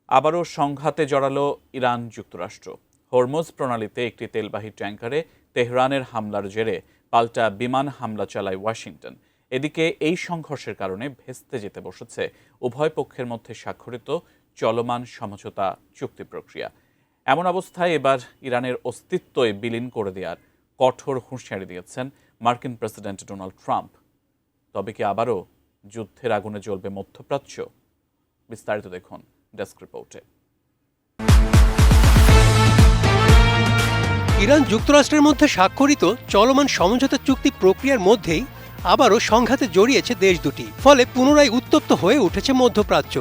আবারও সংঘাতে জড়ালো ইরান যুক্তরাষ্ট্র। হরমুজ প্রণালীতে একটি তেলবাহী ট্যাঙ্কারে তেহরানের হামলার জেরে পাল্টা বিমান হামলা চালায় ওয়াশিংটন। এদিকে এই সংঘর্ষের কারণে ভেস্তে যেতে বসেছে উভয় পক্ষের মধ্যে স্বাক্ষরিত চলমান সমঝোতা চুক্তি প্রক্রিয়া। এমন অবস্থায় এবার ইরানের অস্তিত্বই বিলীন করে দেওয়ার কঠোর হুঁশিয়ারি দিয়েছেন মার্কিন প্রেসিডেন্ট ডোনাল্ড ট্রাম্প। তবে কি আবারও যুদ্ধের আগুনে জ্বলবে মধ্যপ্রাচ্য? বিস্তারিত দেখুন ডেস্ক রিপোর্টে। ইরান যুক্তরাষ্ট্রের মধ্যে স্বাক্ষরিত চলমান সমঝোতা চুক্তি প্রক্রিয়ার মধ্যেই আবারও সংঘাতে জড়িয়েছে দেশ দুটি। ফলে পুনরায় উত্তপ্ত হয়ে উঠেছে মধ্যপ্রাচ্য।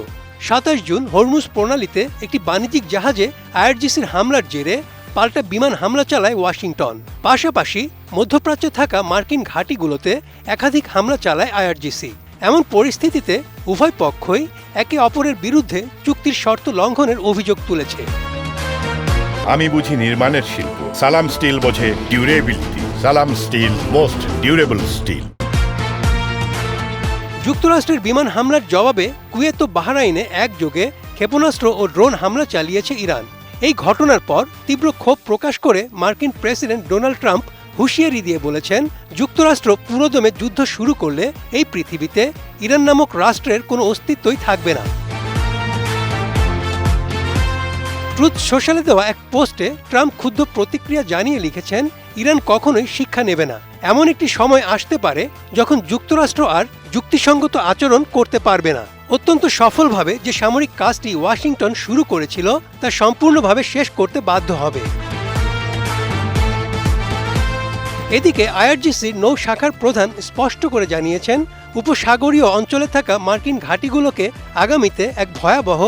২৭ জুন হরমুজ প্রণালীতে একটি বাণিজ্যিক জাহাজে আইআরজিসির হামলার জেরে পাল্টা বিমান হামলা চালায় ওয়াশিংটন। পাশাপাশি মধ্যপ্রাচ্যে থাকা মার্কিন ঘাঁটিগুলোতে একাধিক হামলা চালায় আইআরজিসি। এমন পরিস্থিতিতে উভয় পক্ষই একে অপরের বিরুদ্ধে চুক্তির শর্ত লঙ্ঘনের অভিযোগ তুলেছে। আমি বুঝি নির্মাণের শিল্প, সালাম স্টিল বোঝে ডিউরেবিলিটি। সালাম স্টিল, মোস্ট ডিউরেবল স্টিল। যুক্তরাষ্ট্রের বিমান হামলার জবাবে কুয়েত ও বাহরাইনে একযোগে ক্ষেপণাস্ত্র ও ড্রোন হামলা চালিয়েছে ইরান। এই ঘটনার পর তীব্র ক্ষোভ প্রকাশ করে মার্কিন প্রেসিডেন্ট ডোনাল্ড ট্রাম্প হুঁশিয়ারি দিয়ে বলেছেন, যুক্তরাষ্ট্র পুরোদমে যুদ্ধ শুরু করলে এই পৃথিবীতে ইরান নামক রাষ্ট্রের কোনো অস্তিত্বই থাকবে না। ট্রুথ সোশ্যালে দেওয়া এক পোস্টে ট্রাম্প ক্ষুব্ধ প্রতিক্রিয়া জানিয়ে লিখেছেন, ইরান কখনোই শিক্ষা নেবে না। এমন একটি সময় আসতে পারে যখন যুক্তরাষ্ট্র আর যুক্তিসঙ্গত আচরণ করতে পারবে না। অত্যন্ত সফলভাবে যে সামরিক কাজটি ওয়াশিংটন শুরু করেছিল তা সম্পূর্ণভাবে শেষ করতে বাধ্য হবে। এদিকে আইআরজিসির নৌ শাখার প্রধান স্পষ্ট করে জানিয়েছেন, উপসাগরীয় অঞ্চলে থাকা মার্কিন ঘাঁটিগুলোকে আগামীতে এক ভয়াবহ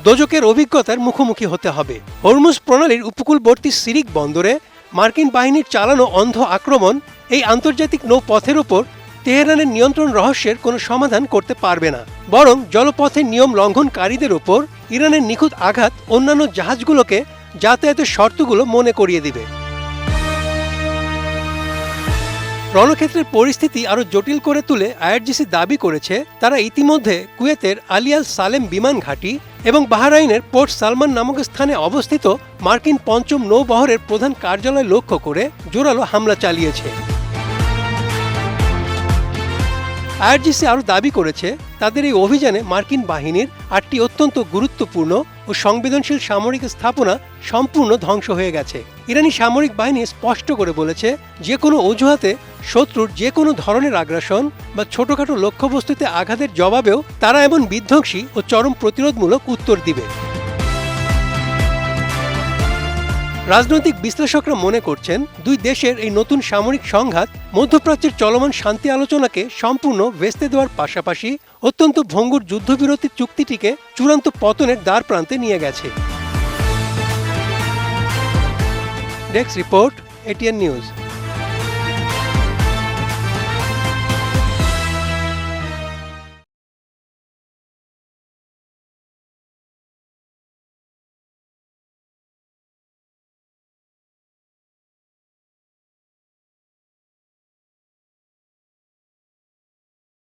দোজকের অভিজ্ঞতার মুখোমুখি হতে হবে। হরমুজ প্রণালীর উপকূলবর্তী সিরিক বন্দরে মার্কিন বাহিনীর চালানো অন্ধ আক্রমণ এই আন্তর্জাতিক নৌপথের ওপর তেহরানের নিয়ন্ত্রণ রহস্যের কোনো সমাধান করতে পারবে না, বরং জলপথের নিয়ম লঙ্ঘনকারীদের ওপর ইরানের নিখুঁত আঘাত অন্যান্য জাহাজগুলোকে যাতায়াতের শর্তগুলো মনে করিয়ে দিবে। রণক্ষেত্রের পরিস্থিতি আরও জটিল করে তুলে আইআরজিসি দাবি করেছে, তারা ইতিমধ্যে কুয়েতের আলিয়াল সালেম বিমান ঘাঁটি এবং বাহরাইনের পোর্ট সালমান নামক স্থানে অবস্থিত মার্কিন পঞ্চম নৌবহরের প্রধান কার্যালয় লক্ষ্য করে জোরালো হামলা চালিয়েছে। আইআরজিসি আরও দাবি করেছে, তাদের এই অভিযানে মার্কিন বাহিনীর ৮টি অত্যন্ত গুরুত্বপূর্ণ ও সংবেদনশীল সামরিক স্থাপনা সম্পূর্ণ ধ্বংস হয়ে গেছে। ইরানি সামরিক বাহিনী স্পষ্ট করে বলেছে, যে কোনো অজুহাতে শত্রুর যে কোনো ধরনের আগ্রাসন বা ছোটখাটো লক্ষ্যবস্তুতে আঘাতের জবাবেও তারা এমন বিধ্বংসী ও চরম প্রতিরোধমূলক উত্তর দিবে। রাজনৈতিক বিশ্লেষকরা মনে করছেন, দুই দেশের এই নতুন সামরিক সংঘাত মধ্যপ্রাচ্যের চলমান শান্তি আলোচনাকে সম্পূর্ণ ভেস্তে দেওয়ার পাশাপাশি অত্যন্ত ভঙ্গুর যুদ্ধবিরতি চুক্তিটিকে চূড়ান্ত পতনের দ্বার প্রান্তে নিয়ে গেছে। Desk report, ATN news.